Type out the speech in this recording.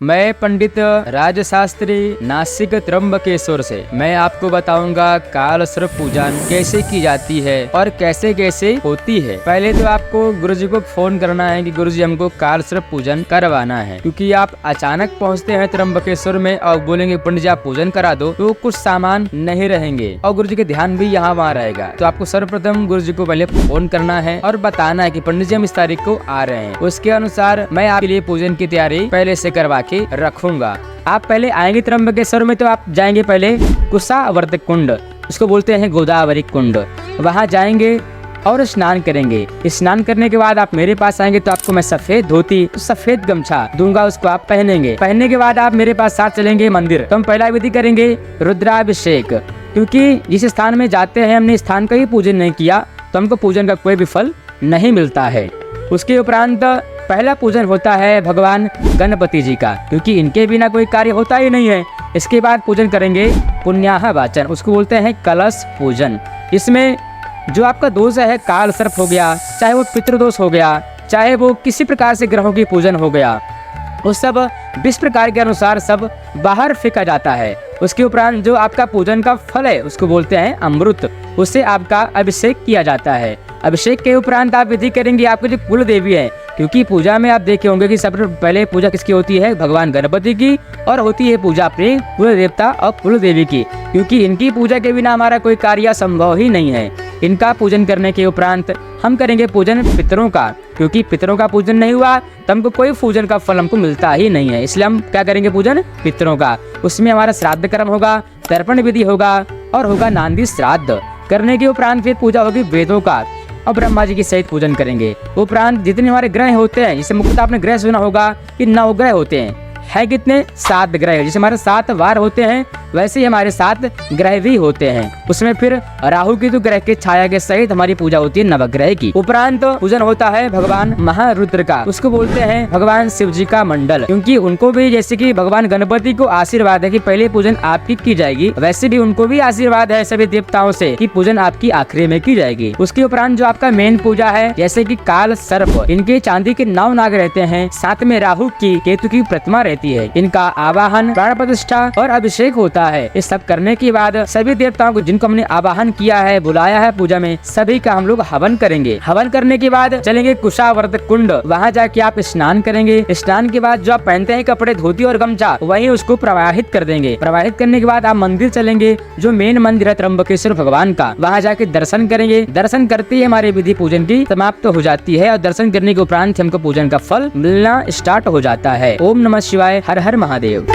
मैं पंडित राजशास्त्री नासिक त्र्यंबकेश्वर से मैं आपको बताऊंगा कालसर्प पूजन कैसे की जाती है और कैसे कैसे होती है। पहले तो आपको गुरुजी को फोन करना है कि गुरुजी हमको कालसर्प पूजन करवाना है, क्योंकि आप अचानक पहुंचते हैं त्र्यंबकेश्वर में और बोलेंगे पंडित जी आप पूजन करा दो, तो कुछ सामान नहीं रहेंगे और गुरुजी के ध्यान भी यहाँ वहाँ रहेगा। तो आपको सर्वप्रथम गुरुजी को पहले फोन करना है और बताना है कि पंडित जी हम इस तारीख को आ रहे हैं। उसके अनुसार मैं आपके लिए पूजन की तैयारी पहले से करवा के रखूंगा। आप पहले आएंगे त्र्यंबकेश्वर में तो आप जाएंगे पहले कुशावर्त कुंड, उसको बोलते हैं गोदावरी कुंड। वहां जाएंगे और स्नान करेंगे। स्नान करने के बाद आप मेरे पास आएंगे तो आपको मैं सफेद धोती सफेद गमछा दूंगा, उसको आप पहनेंगे। पहनने के बाद आप मेरे पास साथ चलेंगे मंदिर। तो हम पहला विधि करेंगे रुद्राभिषेक, क्योंकि जिस स्थान में जाते हैं हमने स्थान का ही पूजन नहीं किया तो हमको पूजन का कोई भी फल नहीं मिलता है। उसके उपरांत पहला पूजन होता है भगवान गणपति जी का, क्योंकि इनके बिना कोई कार्य होता ही नहीं है। इसके बाद पूजन करेंगे पुण्याह वाचन, उसको बोलते हैं कलश पूजन। इसमें जो आपका दोष है काल सर्प हो गया, चाहे वो पितृदोष हो गया, चाहे वो किसी प्रकार से ग्रहों की पूजन हो गया, वो सब 20 प्रकार के अनुसार सब बाहर फेंका जाता है। उसके उपरांत जो आपका पूजन का फल है उसको बोलते हैं अमृत, उससे आपका अभिषेक किया जाता है। अभिषेक के उपरांत आप विधि करेंगे आपके जो कुल देवी है, क्योंकि पूजा में आप देखे होंगे कि सबसे पहले पूजा किसकी होती है, भगवान गणपति की, और होती है पूजा अपने कुल देवता और कुल देवी की, क्योंकि इनकी पूजा के बिना हमारा कोई कार्य संभव ही नहीं है। इनका पूजन करने के उपरांत हम करेंगे पूजन पितरों का, क्योंकि पितरों का पूजन नहीं हुआ तो हमको कोई पूजन का फल हमको मिलता ही नहीं है। इसलिए हम क्या करेंगे, पूजन पितरों का। उसमें हमारा श्राद्ध कर्म होगा, तर्पण विधि होगा और होगा नांदी श्राद्ध। करने के उपरांत फिर पूजा होगी वेदों का और ब्रह्मा जी की सहित पूजन करेंगे। उपरांत जितने हमारे ग्रह होते हैं, जैसे मुख्यतः आपने ग्रह सुना होगा कि 9 ग्रह होते हैं, है कितने 7 ग्रह। जैसे हमारे 7 वार होते हैं वैसे ही हमारे 7 ग्रह भी होते हैं। उसमें फिर राहु की तो ग्रह के छाया के सहित हमारी पूजा होती है नवग्रह की। उपरांत पूजन होता है भगवान महारुद्र का, उसको बोलते हैं भगवान शिव जी का मंडल, क्योंकि उनको भी जैसे कि भगवान गणपति को आशीर्वाद है कि पहले पूजन आपकी की जाएगी, वैसे भी उनको भी आशीर्वाद है सभी देवताओं से कि पूजन आपकी आखिरी में की जाएगी। उसके उपरांत जो आपका मेन पूजा है जैसे कि काल सर्प, इनके चांदी के 9 नाग रहते हैं, साथ में राहु की केतु की प्रतिमा रहती है। इनका आवाहन प्राण प्रतिष्ठा और अभिषेक होता है। इस सब करने के बाद सभी देवताओं को जिनको हमने आवाहन किया है, बुलाया है पूजा में, सभी का हम लोग हवन करेंगे। हवन करने के बाद चलेंगे कुशावर्त कुंड, वहाँ जाके आप स्नान करेंगे। स्नान के बाद जो आप पहनते हैं कपड़े धोती और गमछा, वही उसको प्रवाहित कर देंगे। प्रवाहित करने के बाद आप मंदिर चलेंगे, जो मेन मंदिर है त्र्यंबकेश्वर भगवान का, वहाँ जाके दर्शन करेंगे। दर्शन करते ही हमारी विधि पूजन की समाप्त हो जाती है और दर्शन करने के उपरांत हमको पूजन का फल मिलना स्टार्ट हो जाता है। ओम नमः शिवाय, हर हर महादेव।